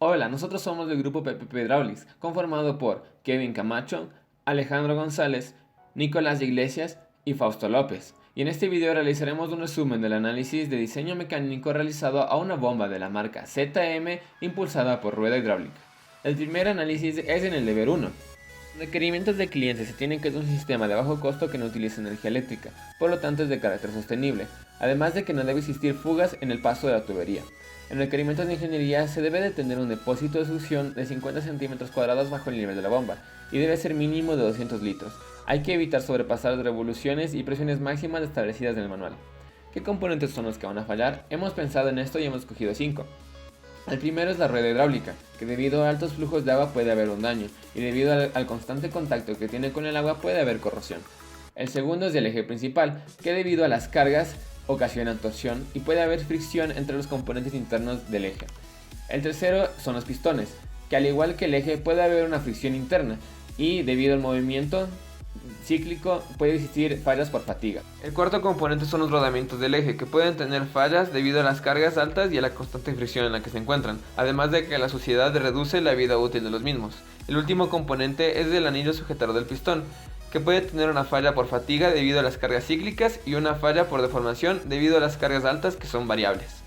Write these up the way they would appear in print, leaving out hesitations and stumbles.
Hola, nosotros somos del grupo PPP Hydraulics, conformado por Kevin Camacho, Alejandro González, Nicolás Iglesias y Fausto López. Y en este video realizaremos un resumen del análisis de diseño mecánico realizado a una bomba de la marca ZM impulsada por rueda hidráulica. El primer análisis es en el deber 1. Los requerimientos del cliente se tienen que es un sistema de bajo costo que no utilice energía eléctrica, por lo tanto es de carácter sostenible, además de que no debe existir fugas en el paso de la tubería. En requerimientos de ingeniería se debe de tener un depósito de succión de 50 centímetros cuadrados bajo el nivel de la bomba y debe ser mínimo de 200 litros. Hay que evitar sobrepasar las revoluciones y presiones máximas establecidas en el manual. ¿Qué componentes son los que van a fallar? Hemos pensado en esto y hemos escogido 5. El primero es la rueda hidráulica, que debido a altos flujos de agua puede haber un daño, y debido al constante contacto que tiene con el agua puede haber corrosión. El segundo es el eje principal, que debido a las cargas ocasiona torsión y puede haber fricción entre los componentes internos del eje. El tercero son los pistones, que al igual que el eje puede haber una fricción interna, y debido al movimiento cíclico puede existir fallas por fatiga. El cuarto componente son los rodamientos del eje, que pueden tener fallas debido a las cargas altas y a la constante fricción en la que se encuentran, además de que la suciedad reduce la vida útil de los mismos. El último componente es el anillo sujetador del pistón, que puede tener una falla por fatiga debido a las cargas cíclicas y una falla por deformación debido a las cargas altas que son variables.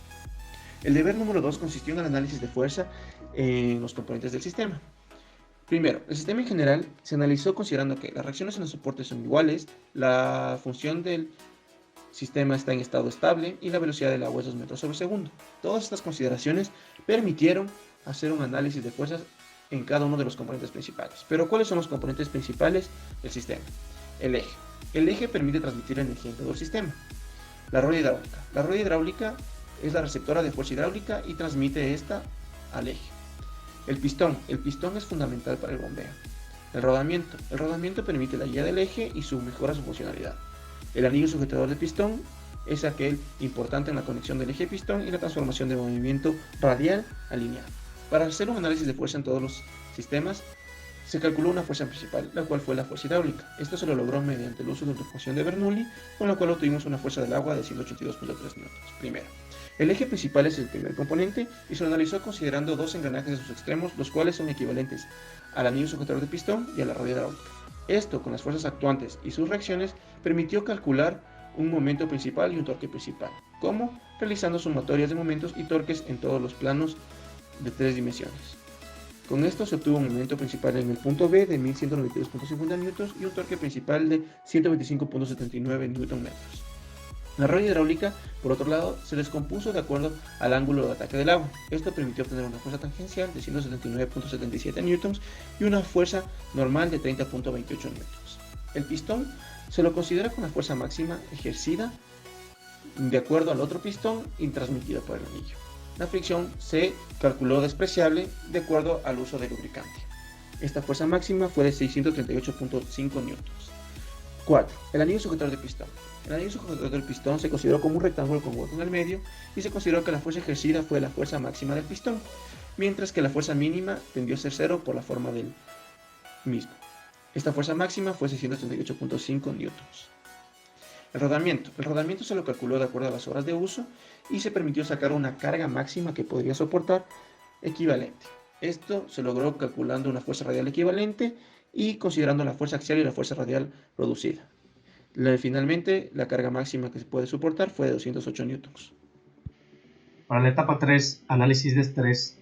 El deber número 2 consistió en el análisis de fuerza en los componentes del sistema. Primero, el sistema en general se analizó considerando que las reacciones en los soportes son iguales, la función del sistema está en estado estable y la velocidad del agua es 2 metros sobre segundo. Todas estas consideraciones permitieron hacer un análisis de fuerzas en cada uno de los componentes principales. Pero ¿cuáles son los componentes principales del sistema? El eje. El eje permite transmitir energía en todo el sistema. La rueda hidráulica. La rueda hidráulica es la receptora de fuerza hidráulica y transmite esta al eje. El pistón es fundamental para el bombeo. El rodamiento permite la guía del eje y mejora su funcionalidad. El anillo sujetador del pistón es aquel importante en la conexión del eje pistón y la transformación de movimiento radial a lineal. Para hacer un análisis de fuerza en todos los sistemas, se calculó una fuerza principal, la cual fue la fuerza hidráulica. Esto se lo logró mediante el uso de una ecuación de Bernoulli, con la cual obtuvimos una fuerza del agua de 182.3 newtons. Primero, el eje principal es el primer componente y se lo analizó considerando dos engranajes de sus extremos, los cuales son equivalentes al anillo sujetador de pistón y a la rueda hidráulica. Esto, con las fuerzas actuantes y sus reacciones, permitió calcular un momento principal y un torque principal, como realizando sumatorias de momentos y torques en todos los planos de 3 dimensiones. Con esto se obtuvo un momento principal en el punto B de 1192.50 newtons y un torque principal de 125.79 Nm. La rueda hidráulica, por otro lado, se descompuso de acuerdo al ángulo de ataque del agua. Esto permitió obtener una fuerza tangencial de 179.77 newtons y una fuerza normal de 30.28 newtons. El pistón se lo considera con la fuerza máxima ejercida de acuerdo al otro pistón y transmitida por el anillo. La fricción se calculó despreciable de acuerdo al uso de lubricante. Esta fuerza máxima fue de 638.5 newtons. 4. El anillo sujetador de pistón. El anillo sujetador del pistón se consideró como un rectángulo con hueco en el medio y se consideró que la fuerza ejercida fue la fuerza máxima del pistón, mientras que la fuerza mínima tendió a ser cero por la forma del mismo. Esta fuerza máxima fue 638.5 newtons. El rodamiento se lo calculó de acuerdo a las horas de uso y se permitió sacar una carga máxima que podría soportar equivalente. Esto se logró calculando una fuerza radial equivalente y considerando la fuerza axial y la fuerza radial producida. Finalmente, la carga máxima que se puede soportar fue de 208 newtons. Para la etapa 3, análisis de estrés,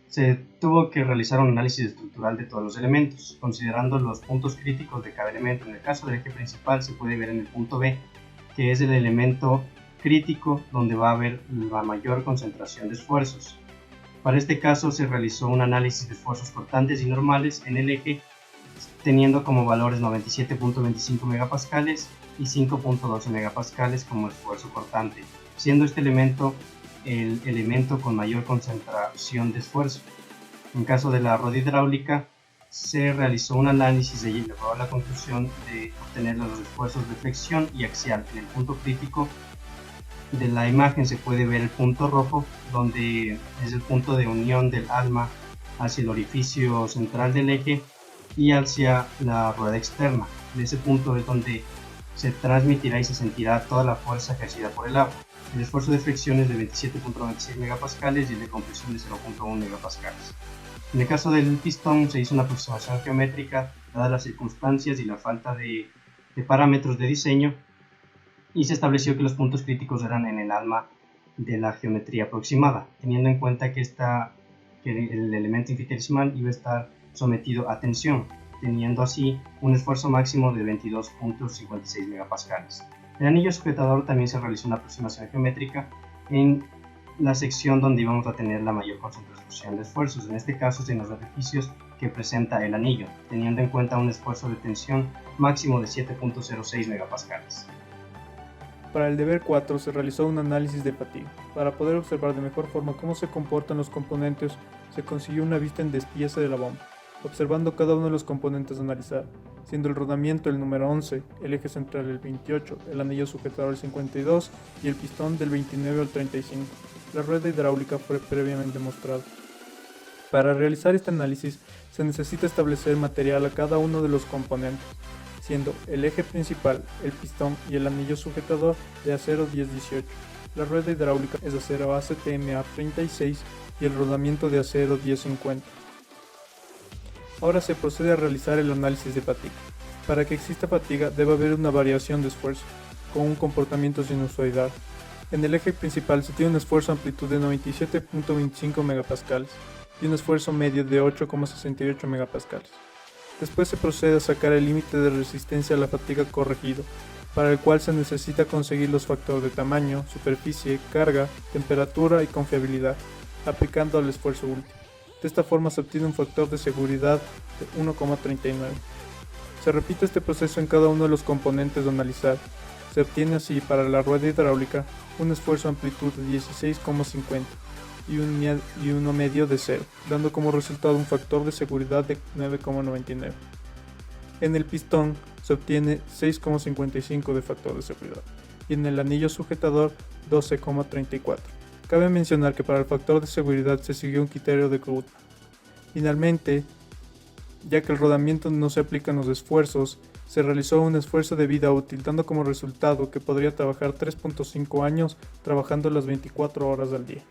se tuvo que realizar un análisis estructural de todos los elementos, considerando los puntos críticos de cada elemento. En el caso del eje principal se puede ver en el punto B, que es el elemento crítico donde va a haber la mayor concentración de esfuerzos. Para este caso se realizó un análisis de esfuerzos cortantes y normales en el eje, teniendo como valores 97.25 megapascales y 5.12 megapascales como esfuerzo cortante, siendo este elemento el elemento con mayor concentración de esfuerzo. En caso de la rueda hidráulica, se realizó un análisis y llegó a la conclusión de obtener los esfuerzos de flexión y axial. En el punto crítico de la imagen se puede ver el punto rojo, donde es el punto de unión del alma hacia el orificio central del eje y hacia la rueda externa. De ese punto es donde se transmitirá y se sentirá toda la fuerza ejercida por el agua. El esfuerzo de fricción es de 27.96 megapascales y el de compresión de 0.1 megapascales. En el caso del pistón se hizo una aproximación geométrica dadas las circunstancias y la falta de parámetros de diseño, y se estableció que los puntos críticos eran en el alma de la geometría aproximada, teniendo en cuenta que el elemento infinitesimal iba a estar sometido a tensión, teniendo así un esfuerzo máximo de 22.56 megapascales. El anillo sujetador también se realizó una aproximación geométrica en la sección donde íbamos a tener la mayor concentración de esfuerzos, en este caso en los orificios que presenta el anillo, teniendo en cuenta un esfuerzo de tensión máximo de 7.06 megapascales. Para el deber 4 se realizó un análisis de fatiga. Para poder observar de mejor forma cómo se comportan los componentes, se consiguió una vista en despiece de la bomba, observando cada uno de los componentes a analizar, siendo el rodamiento el número 11, el eje central el 28, el anillo sujetador el 52 y el pistón del 29 al 35. La rueda hidráulica fue previamente mostrada. Para realizar este análisis se necesita establecer material a cada uno de los componentes, siendo el eje principal, el pistón y el anillo sujetador de acero 1018. La rueda hidráulica es de acero ACTM A36 y el rodamiento de acero 1050. Ahora se procede a realizar el análisis de fatiga. Para que exista fatiga debe haber una variación de esfuerzo, con un comportamiento sinusoidal. En el eje principal se tiene un esfuerzo amplitud de 97.25 megapascales y un esfuerzo medio de 8,68 megapascales. Después se procede a sacar el límite de resistencia a la fatiga corregido, para el cual se necesita conseguir los factores de tamaño, superficie, carga, temperatura y confiabilidad, aplicando al esfuerzo último. De esta forma se obtiene un factor de seguridad de 1,39. Se repite este proceso en cada uno de los componentes a analizar. Se obtiene así para la rueda hidráulica un esfuerzo amplitud de 16,50 y uno medio de 0, dando como resultado un factor de seguridad de 9,99. En el pistón se obtiene 6,55 de factor de seguridad y en el anillo sujetador 12,34. Cabe mencionar que para el factor de seguridad se siguió un criterio de Goodman. Finalmente, ya que el rodamiento no se aplica en los esfuerzos, se realizó un esfuerzo de vida útil, dando como resultado que podría trabajar 3.5 años trabajando las 24 horas al día.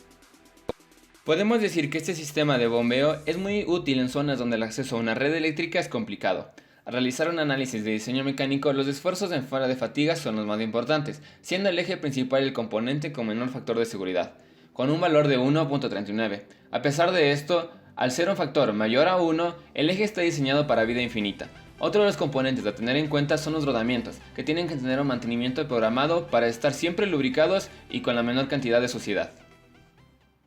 Podemos decir que este sistema de bombeo es muy útil en zonas donde el acceso a una red eléctrica es complicado. Al realizar un análisis de diseño mecánico, los esfuerzos en fuera de fatiga son los más importantes, siendo el eje principal el componente con menor factor de seguridad, con un valor de 1.39. A pesar de esto, al ser un factor mayor a 1, el eje está diseñado para vida infinita. Otro de los componentes a tener en cuenta son los rodamientos, que tienen que tener un mantenimiento programado para estar siempre lubricados y con la menor cantidad de suciedad.